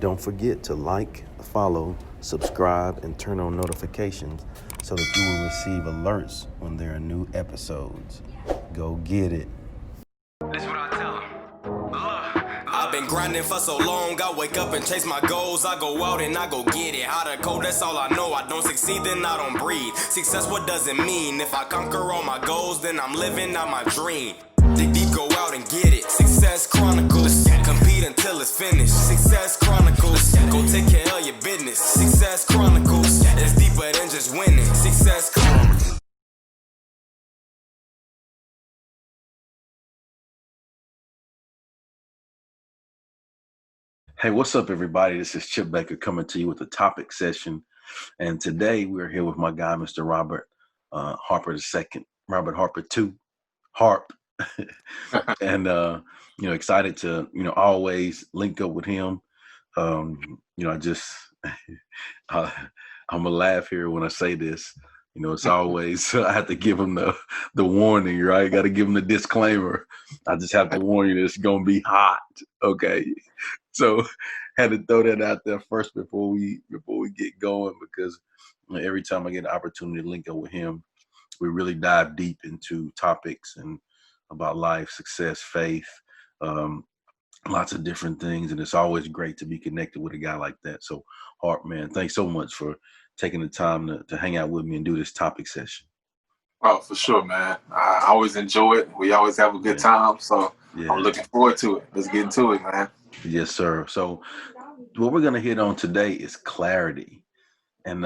Don't forget to like, follow, subscribe, and turn on notifications so that you will receive alerts when there are new episodes. Go get it. That's what I tell them. Look, I've been grinding for so long, I wake up and chase my goals. I go out and I go get it. How to code, that's all I know. I don't succeed, then I don't breathe. Success, what does it mean? If I conquer all my goals, then I'm living out my dream. Dig deep, go out and get it. Success Chronicles. Compete until it's finished. Success Chronicles. Go take care of your business. Success Chronicles. It's deeper than just winning. Success Chronicles. Hey, what's up, everybody? This is Chip Baker coming to you with a topic session. And today we're here with my guy, Mr. Robert Harper II, Robert Harper II, Harp. And, excited to, always link up with him. I just, I'm going to laugh here when I say this. It's always, I have to give him the warning, right? Got to give him the disclaimer. I just have to warn you, it's going to be hot. Okay. So had to throw that out there first before we get going, because every time I get an opportunity to link up with him, we really dive deep into topics and about life, success, faith, lots of different things. And it's always great to be connected with a guy like that. So Hart, man, thanks so much for taking the time to hang out with me and do this topic session. Oh, for sure, man. I always enjoy it. We always have a good time. So I'm looking forward to it. Let's get into it, man. Yes, sir. So what we're going to hit on today is clarity. And,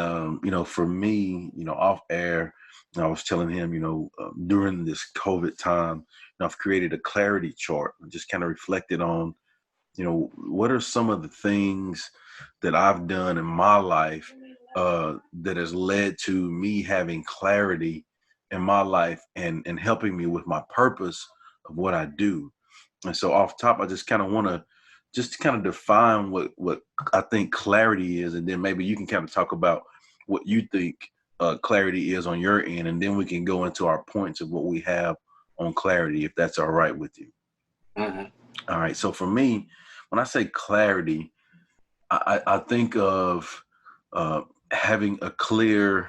for me, off air, I was telling him, during this COVID time, I've created a clarity chart and just kind of reflected on, what are some of the things that I've done in my life that has led to me having clarity in my life and helping me with my purpose of what I do. And so off top, I just kind of want to just kind of define what I think clarity is. And then maybe you can kind of talk about what you think clarity is on your end. And then we can go into our points of what we have on clarity, if that's all right with you. Mm-hmm. All right. So for me, when I say clarity, I think of having a clear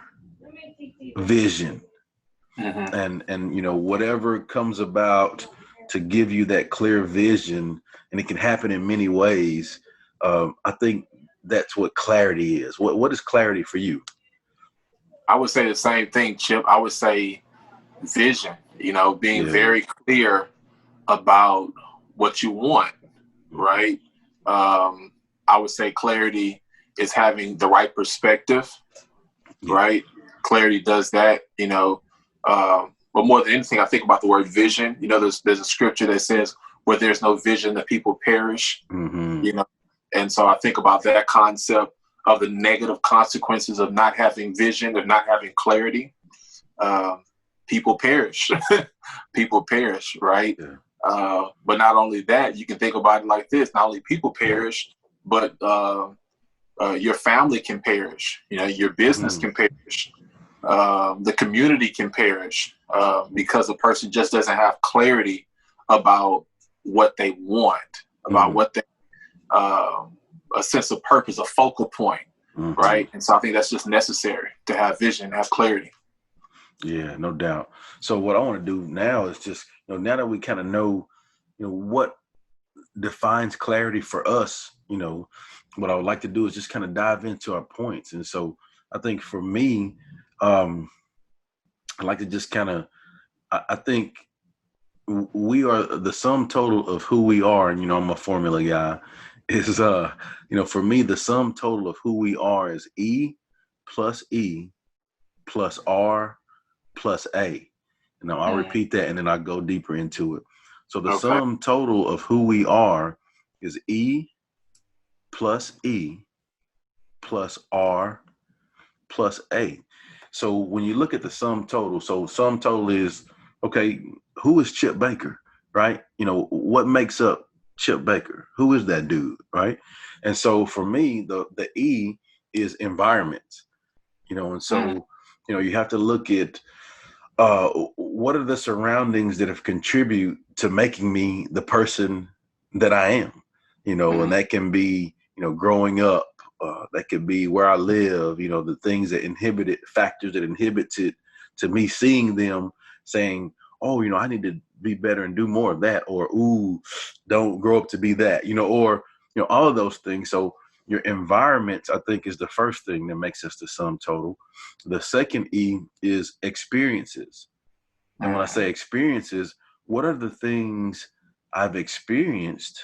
vision. Mm-hmm. And whatever comes about to give you that clear vision, and it can happen in many ways. I think that's what clarity is. What is clarity for you? I would say the same thing, Chip. I would say vision, being very clear about what you want, right? I would say clarity is having the right perspective, right? Clarity does that, but more than anything, I think about the word vision. There's a scripture that says, where there's no vision, the people perish, And so I think about that concept of the negative consequences of not having vision, of not having clarity. People perish. People perish, right? Yeah. But not only that, you can think about it like this. Not only people perish, but your family can perish. Your business can perish. The community can perish because the person just doesn't have clarity about what they want, about what they, a sense of purpose, a focal point, right? And so I think that's just necessary to have vision, have clarity. Yeah, no doubt. So what I want to do now is just, now that we kind of know, what defines clarity for us, what I would like to do is just kind of dive into our points. And so I think for me, I'd like to just kind of, I think we are the sum total of who we are. And, I'm a formula guy. Is, for me, the sum total of who we are is E plus R plus A. Now I'll repeat that and then I'll go deeper into it. So the sum total of who we are is E plus R plus A. So when you look at the sum total, so sum total is, okay, who is Chip Baker, right? What makes up Chip Baker? Who is that dude, right? And so for me, the E is environment, and so, you have to look at what are the surroundings that have contributed to making me the person that I am, and that can be, growing up. That could be where I live, the things that factors that inhibited to me seeing them, saying, oh, I need to be better and do more of that, or, ooh, don't grow up to be that, or, all of those things. So your environment, I think, is the first thing that makes us the sum total. The second E is experiences. And when I say experiences, what are the things I've experienced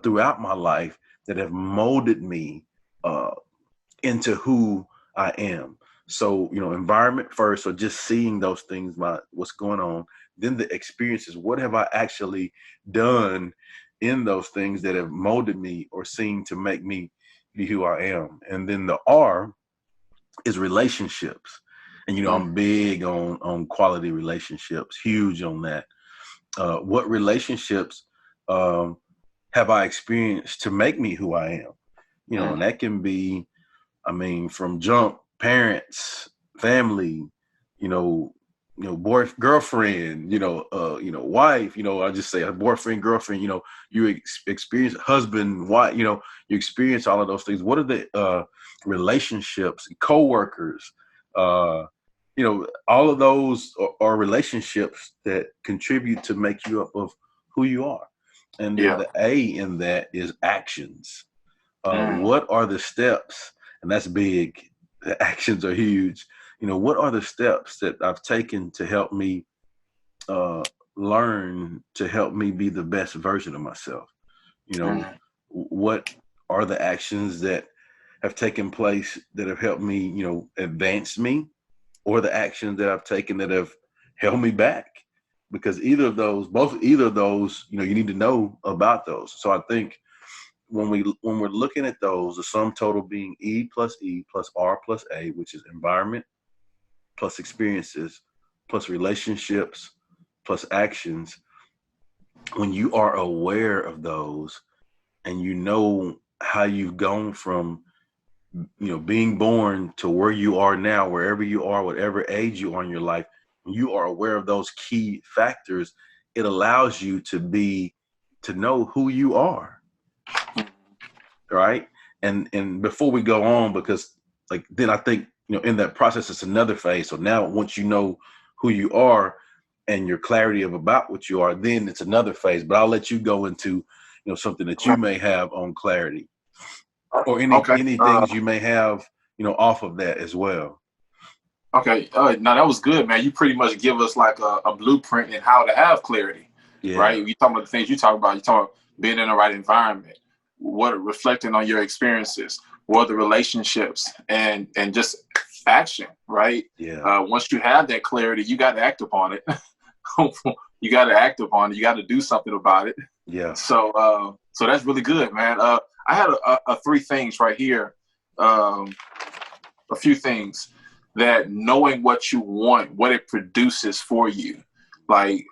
throughout my life that have molded me into who I am? So, environment first, so just seeing those things, what's going on. Then the experiences, what have I actually done in those things that have molded me or seemed to make me be who I am? And then the R is relationships. And, I'm big on quality relationships, huge on that. What relationships have I experienced to make me who I am? And that can be, from jump, parents, family, girlfriend, wife, I just say a boyfriend, girlfriend, you experience husband, wife, you experience all of those things. What are the relationships, co-workers, all of those are relationships that contribute to make you up of who you are. And then the A in that is actions. What are the steps? And that's big. The actions are huge. What are the steps that I've taken to help me learn, to help me be the best version of myself? What are the actions that have taken place that have helped me, advance me, or the actions that I've taken that have held me back? Because either of those, you need to know about those. So I think when we're looking at those, the sum total being E plus R plus A, which is environment plus experiences plus relationships plus actions. When you are aware of those and you know how you've gone from being born to where you are now, wherever you are, whatever age you are in your life, when you are aware of those key factors, it allows you to know who you are. Right. And before we go on, because then I think, in that process, it's another phase. So now once you know who you are and your clarity of about what you are, then it's another phase. But I'll let you go into, something that you may have on clarity, or any things you may have, off of that as well. Okay. Now that was good, man. You pretty much give us like a blueprint in how to have clarity, right? You talking about the things you talk about. You talk about being in the right environment, reflecting on your experiences, what are the relationships, and just action, right? Once you have that clarity, you got to act upon it. You got to act upon it. You got to do something about it. So that's really good, man. I had a three things right here. A few things that knowing what you want, what it produces for you, like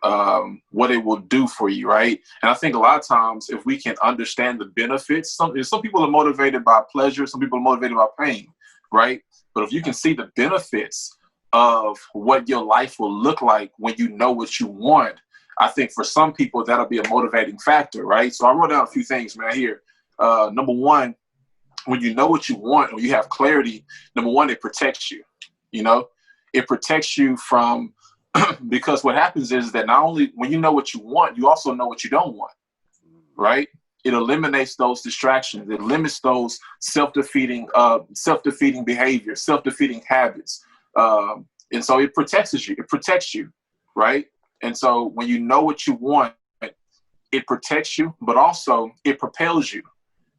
what it will do for you, right? And I think a lot of times, if we can understand the benefits, some people are motivated by pleasure, some people are motivated by pain, right? But if you can see the benefits of what your life will look like when you know what you want, I think for some people that'll be a motivating factor, right? So I wrote down a few things, man, here. Number one, when you know what you want, when you have clarity, number one, it protects you. It protects you from, because what happens is that not only when you know what you want, you also know what you don't want, right? It eliminates those distractions. It limits those self-defeating behavior, self-defeating habits. And so it protects you. It protects you, right? And so when you know what you want, it protects you, but also it propels you.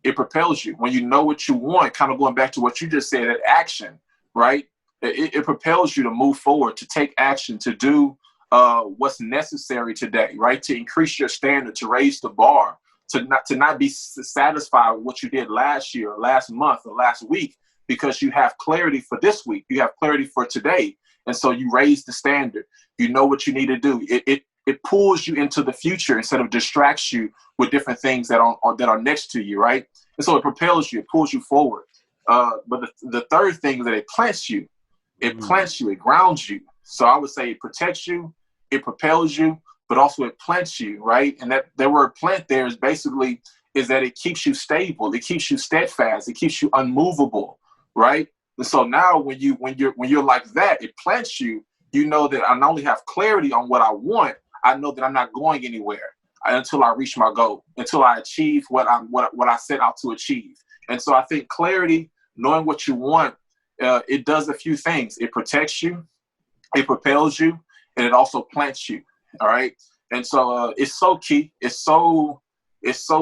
It propels you. When you know what you want, kind of going back to what you just said, that action, right? It propels you to move forward, to take action, to do what's necessary today, right? To increase your standard, to raise the bar, to not be satisfied with what you did last year, or last month, or last week, because you have clarity for this week. You have clarity for today. And so you raise the standard. You know what you need to do. It pulls you into the future instead of distracts you with different things that are next to you, right? And so it propels you, it pulls you forward. But the third thing is that it plants you. It plants you, it grounds you. So I would say it protects you, it propels you, but also it plants you, right? And that word plant there is basically, is that it keeps you stable, it keeps you steadfast, it keeps you unmovable, right? And so now when you're like that, it plants you. You know that I not only have clarity on what I want, I know that I'm not going anywhere until I reach my goal, until I achieve what I set out to achieve. And so I think clarity, knowing what you want, it does a few things. It protects you, it propels you, and it also plants you. All right. And so it's so key. It's so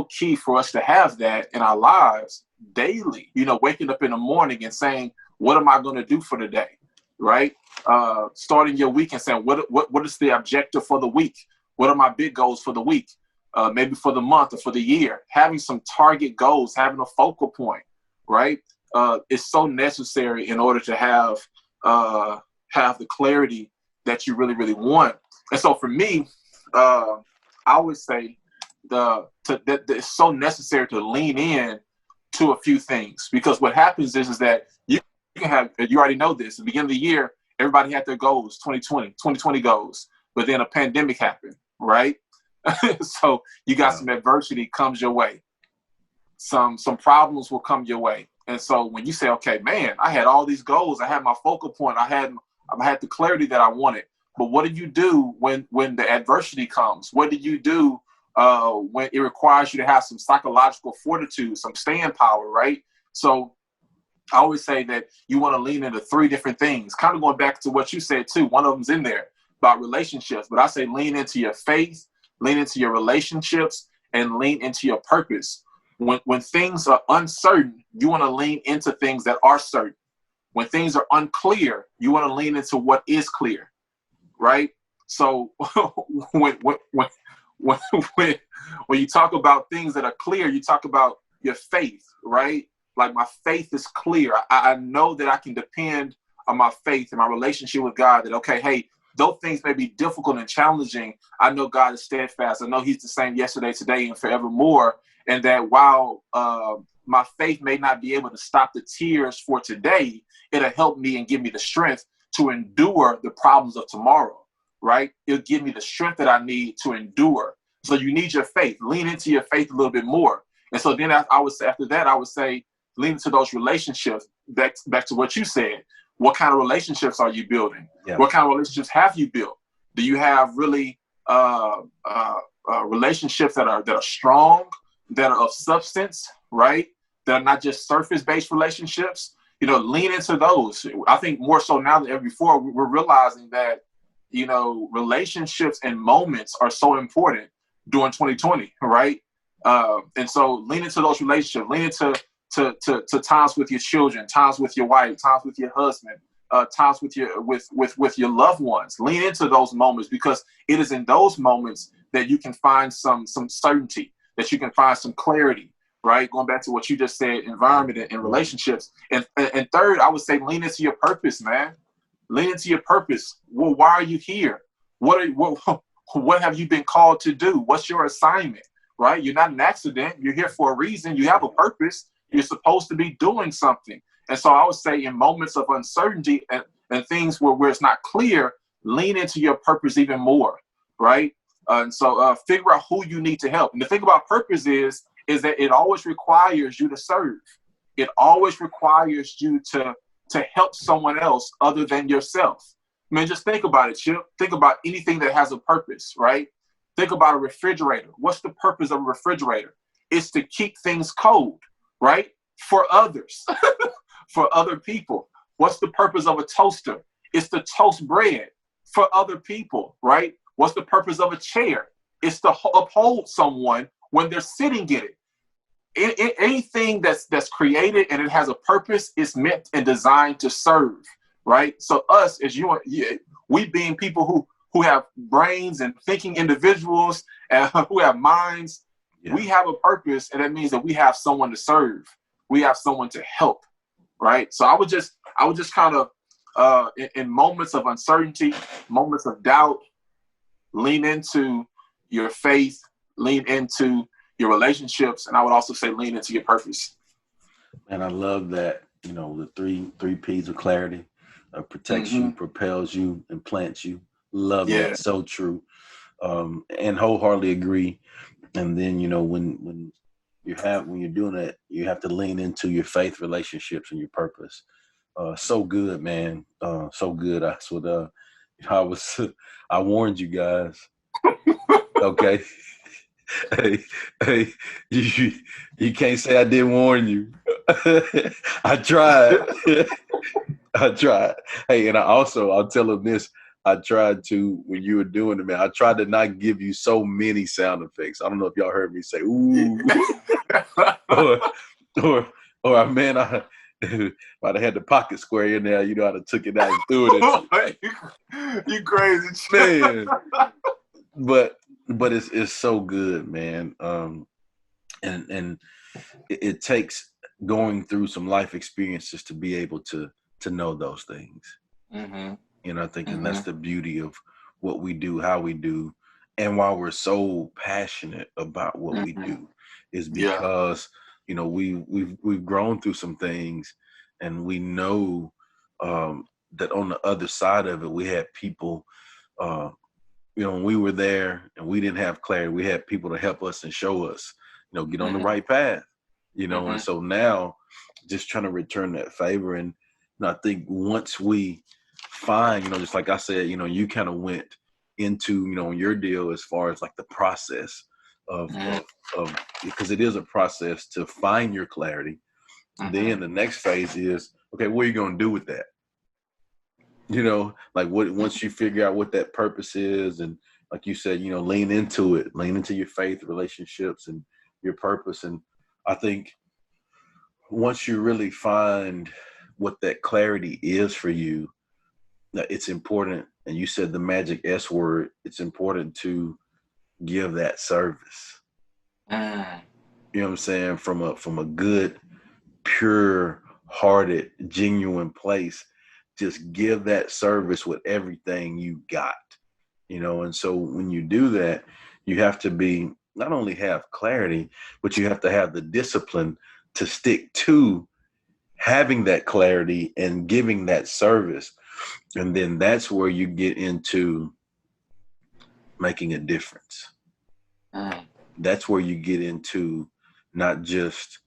key for us to have that in our lives daily, waking up in the morning and saying, what am I going to do for the day? Right. Starting your week and saying, what is the objective for the week? What are my big goals for the week? Maybe for the month or for the year, having some target goals, having a focal point, right? Is so necessary in order to have the clarity that you really, really want. And so for me, I would say that it's so necessary to lean in to a few things, because what happens is that you already know this, at the beginning of the year, everybody had their goals, 2020 goals, but then a pandemic happened, right? So you got some adversity comes your way. Some problems will come your way. And so when you say, okay, man, I had all these goals, I had my focal point, I had the clarity that I wanted. But what do you do when the adversity comes? What do you do when it requires you to have some psychological fortitude, some staying power, right? So I always say that you want to lean into three different things, kind of going back to what you said too. One of them's in there about relationships, but I say lean into your faith, lean into your relationships, and lean into your purpose. When things are uncertain, you want to lean into things that are certain. When things are unclear, you want to lean into what is clear, right? So when you talk about things that are clear, you talk about your faith, right? Like, my faith is clear. I know that I can depend on my faith and my relationship with God, that, okay, hey, though things may be difficult and challenging, I know God is steadfast. I know he's the same yesterday, today, and forevermore. And that while my faith may not be able to stop the tears for today, it'll help me and give me the strength to endure the problems of tomorrow, right? It'll give me the strength that I need to endure. So you need your faith. Lean into your faith a little bit more. And so then I would say, after that, I would say, lean into those relationships. Back to what you said. What kind of relationships are you building? Yeah. What kind of relationships have you built? Do you have really relationships that are strong, that are of substance, right? That are not just surface-based relationships? Lean into those. I think more so now than ever before, we're realizing that, relationships and moments are so important during 2020, right? And so lean into those relationships. Lean into to times with your children, times with your wife, times with your husband, times with your loved ones. Lean into those moments, because it is in those moments that you can find some certainty, that you can find some clarity, right? Going back to what you just said, environment and relationships. And third, I would say lean into your purpose, man. Lean into your purpose. Well, why are you here? What have you been called to do? What's your assignment, right? You're not an accident. You're here for a reason. You have a purpose. You're supposed to be doing something. And so I would say, in moments of uncertainty and things where it's not clear, lean into your purpose even more, right? And so figure out who you need to help. And the thing about purpose is that it always requires you to serve. It always requires you to help someone else other than yourself. I mean, just think about it, Chip. Think about anything that has a purpose, right? Think about a refrigerator. What's the purpose of a refrigerator? It's to keep things cold, right? For others, for other people. What's the purpose of a toaster? It's to toast bread for other people, right? What's the purpose of a chair? It's to uphold someone when they're sitting in it. Anything that's created and it has a purpose is meant and designed to serve, right? So us, as we being people who have brains and thinking individuals and who have minds, we have a purpose, and that means that we have someone to serve. We have someone to help, right? So I would just kind of in moments of uncertainty, moments of doubt, lean into your faith, lean into your relationships, and I would also say lean into your purpose. And I love that, the three P's of clarity: protects you, propels you, and plants you. Love that. So true. And wholeheartedly agree. And then, when when you're doing that, you have to lean into your faith, relationships, and your purpose. So good, man. So good. That's what I was. I warned you guys. Okay. Hey, hey, you can't say I didn't warn you. I tried. I tried. Hey, and I'll tell them this. I tried to, when you were doing it, man, I tried to not give you so many sound effects. I don't know if y'all heard me say, ooh, or, man, if I'd have had the pocket square in there, I'd have took it out and threw it at you. You crazy, man. But it's so good, man. And it takes going through some life experiences to be able to know those things. Mm-hmm. I think, and that's the beauty of what we do, how we do, and why we're so passionate about what we do, is because we've grown through some things, and we know that on the other side of it, we had people. When we were there and we didn't have clarity, we had people to help us and show us, get on the right path, and so now just trying to return that favor. And I think once we find, just like I said, you kind of went into, your deal as far as like the process of because it is a process to find your clarity. Then the next phase is, okay, what are you going to do with that? Like once you figure out what that purpose is, and like you said, lean into it, lean into your faith, relationships, and your purpose. And I think once you really find what that clarity is for you, it's important. And you said the magic S word, it's important to give that service. You know what I'm saying? From a good, pure hearted, genuine place. Just give that service with everything you got, and so when you do that, you have to be, not only have clarity, but you have to have the discipline to stick to having that clarity and giving that service. And then that's where you get into making a difference. That's where you get into not just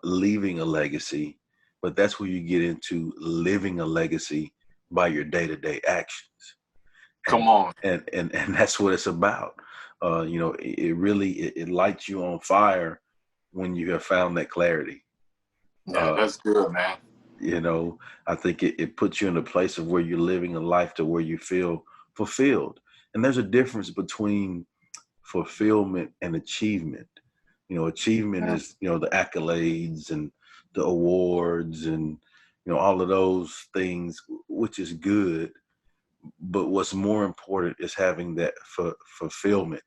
leaving a legacy, but that's where you get into living a legacy by your day-to-day actions. Come on. And that's what it's about. It really lights you on fire when you have found that clarity. Yeah, that's good, man. I think it puts you in a place of where you're living a life to where you feel fulfilled. And there's a difference between fulfillment and achievement. Achievement is, the accolades and the awards and, all of those things, which is good. But what's more important is having that fulfillment.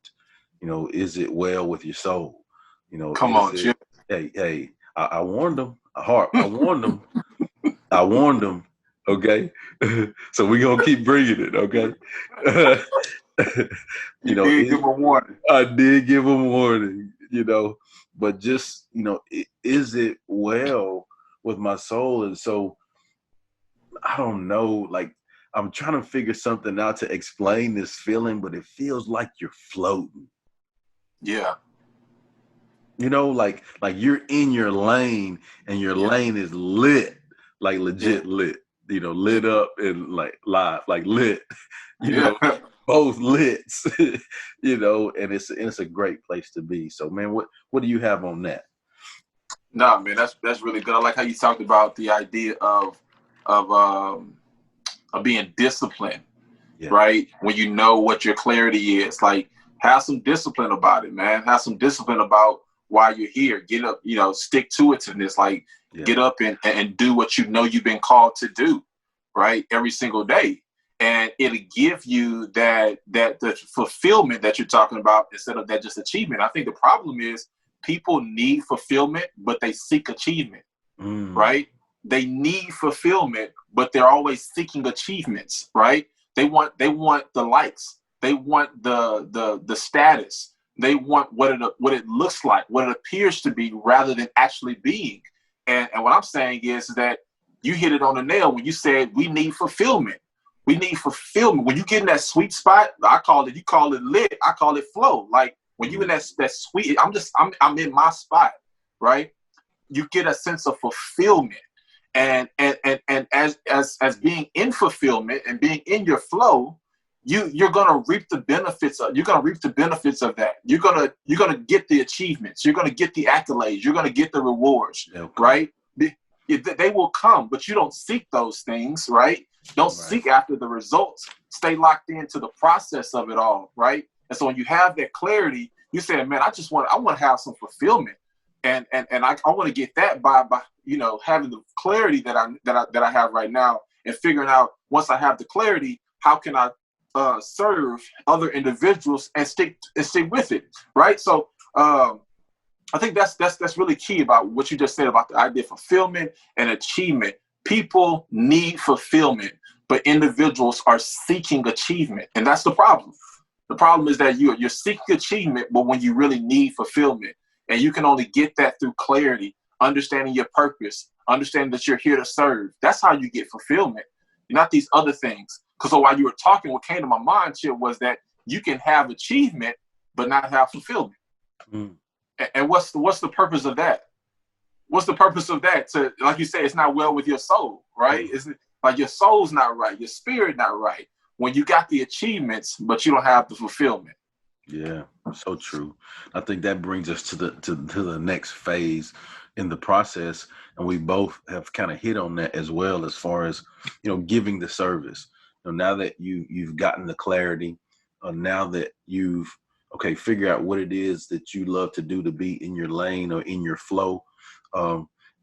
Is it well with your soul? Come on, Chip. Hey, I warned them. I warned them. I warned them. Okay. So we're going to keep bringing it. Okay. You did give them a warning. I did give them a warning, but just, is it well with my soul? And so I don't know, like, I'm trying to figure something out to explain this feeling, but it feels like you're floating. Yeah. Like you're in your lane and your lane is lit, like legit lit, lit up and like live, like lit, both lits, and it's a great place to be. So, man, what do you have on that? Nah, man, that's really good. I like how you talked about the idea of being disciplined, right? When you know what your clarity is, like, have some discipline about it, man. Have some discipline about why you're here. Get up, stick to it in this, like, get up and do what you've been called to do, right? Every single day. And it'll give you that the fulfillment that you're talking about instead of that just achievement. I think the problem is people need fulfillment, but they seek achievement, right? They need fulfillment, but they're always seeking achievements, right? They want the likes. They want the status. They want what it looks like, what it appears to be, rather than actually being. And what I'm saying is that you hit it on the nail when you said we need fulfillment. We need fulfillment. When you get in that sweet spot, you call it lit. I call it flow. Like, when you in that sweet, I'm in my spot, right? You get a sense of fulfillment. And as being in fulfillment and being in your flow, you're gonna reap the benefits of that. You're gonna get the achievements, you're gonna get the accolades, you're gonna get the rewards, right? They will come, but you don't seek those things, right? Don't seek after the results. Stay locked into the process of it all, right? And so when you have that clarity, you say, man, I want to have some fulfillment. And I want to get that by having the clarity that I have right now, and figuring out, once I have the clarity, how can I serve other individuals and stick with it, right? So I think that's really key about what you just said about the idea of fulfillment and achievement. People need fulfillment, but individuals are seeking achievement, and that's the problem. The problem is that you're seeking achievement, but when you really need fulfillment. And you can only get that through clarity, understanding your purpose, understanding that you're here to serve. That's how you get fulfillment, not these other things. Because while you were talking, what came to my mind, Chip, was that you can have achievement, but not have fulfillment. And what's the purpose of that? What's the purpose of that? To, like you say, it's not well with your soul, right? It's like your soul's not right, your spirit not right, when you got the achievements, but you don't have the fulfillment. Yeah, so true. I think that brings us to the next phase in the process, and we both have kind of hit on that as well, as far as giving the service. Now that you've gotten the clarity, now that you've figure out what it is that you love to do, to be in your lane or in your flow,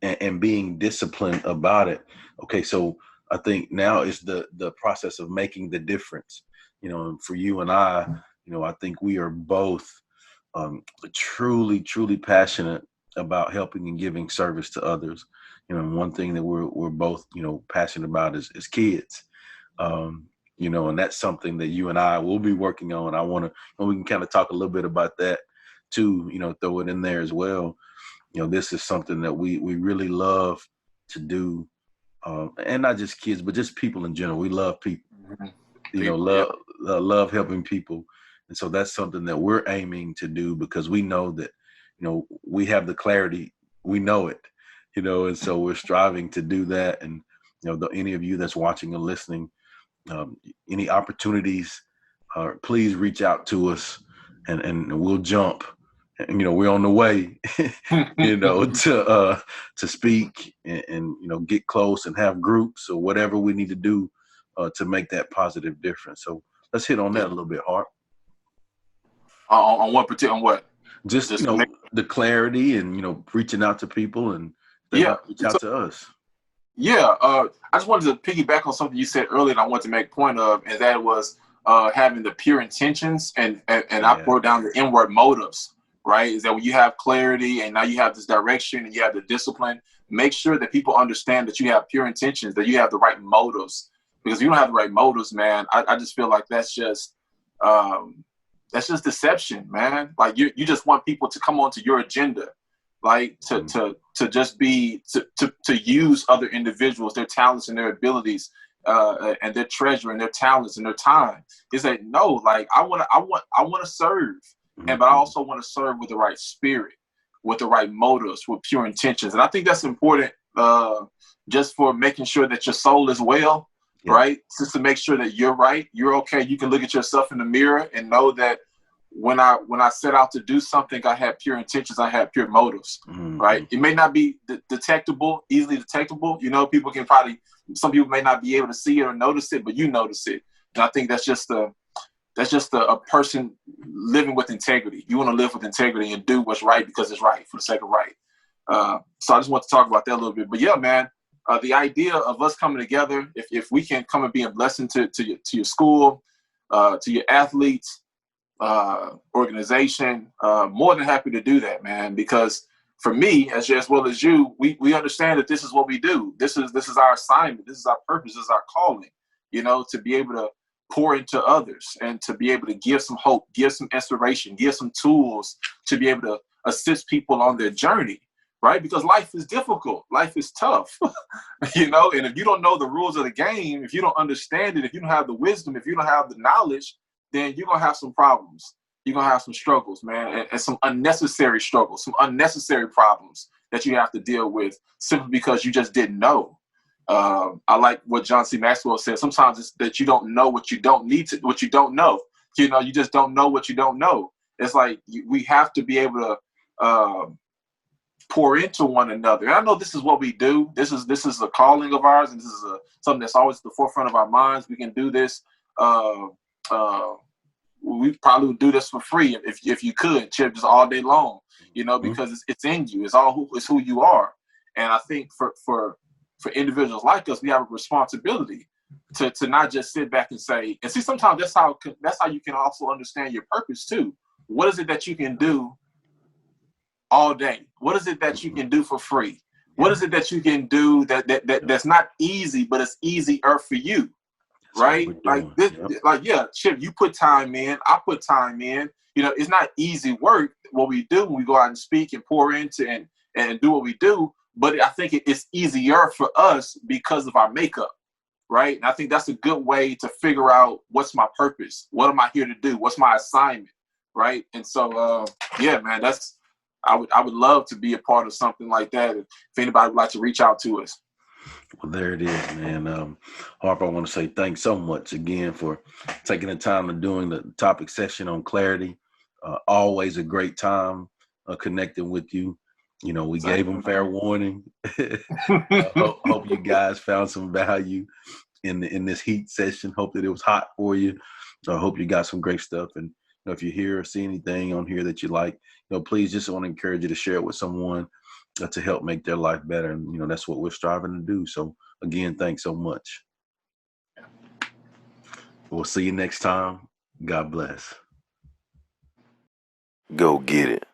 and being disciplined about it. So I think now is the process of making the difference. For you and I. I think we are both truly, truly passionate about helping and giving service to others. One thing that we're both, passionate about is kids. And that's something that you and I will be working on. We can kind of talk a little bit about that too, throw it in there as well. This is something that we really love to do. And not just kids, but just people in general. We love people, love helping people. And so that's something that we're aiming to do, because we know that, we have the clarity, we know it, and so we're striving to do that. And, any of you that's watching or listening, any opportunities, please reach out to us, and we'll jump. And, we're on the way, to speak and get close and have groups or whatever we need to do to make that positive difference. So let's hit on that a little bit, Hart. On what? Just the clarity and reaching out to people, and reach out to us. Yeah, I just wanted to piggyback on something you said earlier, and I wanted to make a point of, and that was having the pure intentions, and I wrote down the inward motives. Right, is that when you have clarity and now you have this direction and you have the discipline, make sure that people understand that you have pure intentions, that you have the right motives. Because if you don't have the right motives, man, I just feel like that's just deception, man. Like you just want people to come onto your agenda, like to just be to use other individuals, their talents and their abilities, and their treasure and their talents and their time. Is that no? Like I want to serve, but I also want to serve with the right spirit, with the right motives, with pure intentions. And I think that's important, just for making sure that your soul is well. Yeah. Right? Just to make sure that you're right, you're okay. You can look at yourself in the mirror and know that when I set out to do something, I had pure intentions, I had pure motives. Right? It may not be easily detectable. Some people may not be able to see it or notice it, but you notice it. And I think that's just a person living with integrity. You want to live with integrity and do what's right because it's right, for the sake of right. So I just want to talk about that a little bit. But yeah, man. The idea of us coming together, if we can come and be a blessing to your school, to your athletes, organization, more than happy to do that, man. Because for me, as well as you, we understand that this is what we do. This is our assignment. This is our purpose. This is our calling. To be able to pour into others and to be able to give some hope, give some inspiration, give some tools to be able to assist people on their journey. Right? Because life is difficult. Life is tough, and if you don't know the rules of the game, if you don't understand it, if you don't have the wisdom, if you don't have the knowledge, then you're going to have some problems. you're going to have some struggles, man, and some unnecessary struggles, some unnecessary problems that you have to deal with simply because you just didn't know. I like what John C. Maxwell said. Sometimes it's that you don't know what you don't need to, what you don't know. You know, you just don't know what you don't know. It's like we have to be able to pour into one another. And I know this is what we do. This is a calling of ours, and this is something that's always at the forefront of our minds. We can do this. We probably would do this for free if you could, Chip, just all day long. You know, because it's in you. It's who you are. And I think for individuals like us, we have a responsibility to not just sit back and say, and see, sometimes that's how you can also understand your purpose too. What is it that you can do all day? What is it that you can do for free? What is it that you can do that's not easy, but it's easier for you? Right? Like this, Chip, you put time in, I put time in. You know, it's not easy work what we do when we go out and speak and pour into and do what we do. But I think it's easier for us because of our makeup, right? And I think that's a good way to figure out what's my purpose, what am I here to do, what's my assignment, right? And so, yeah, man, I would love to be a part of something like that. If anybody would like to reach out to us. Well, there it is, man. Harper, I want to say thanks so much again for taking the time and doing the topic session on clarity. Always a great time connecting with you. You know, we gave them fair warning. Hope you guys found some value in this heat session. Hope that it was hot for you. I hope you got some great stuff. And you know, if you hear or see anything on here that you like, you know, please just want to encourage you to share it with someone to help make their life better. And, you know, that's what we're striving to do. So again, thanks so much. We'll see you next time. God bless. Go get it.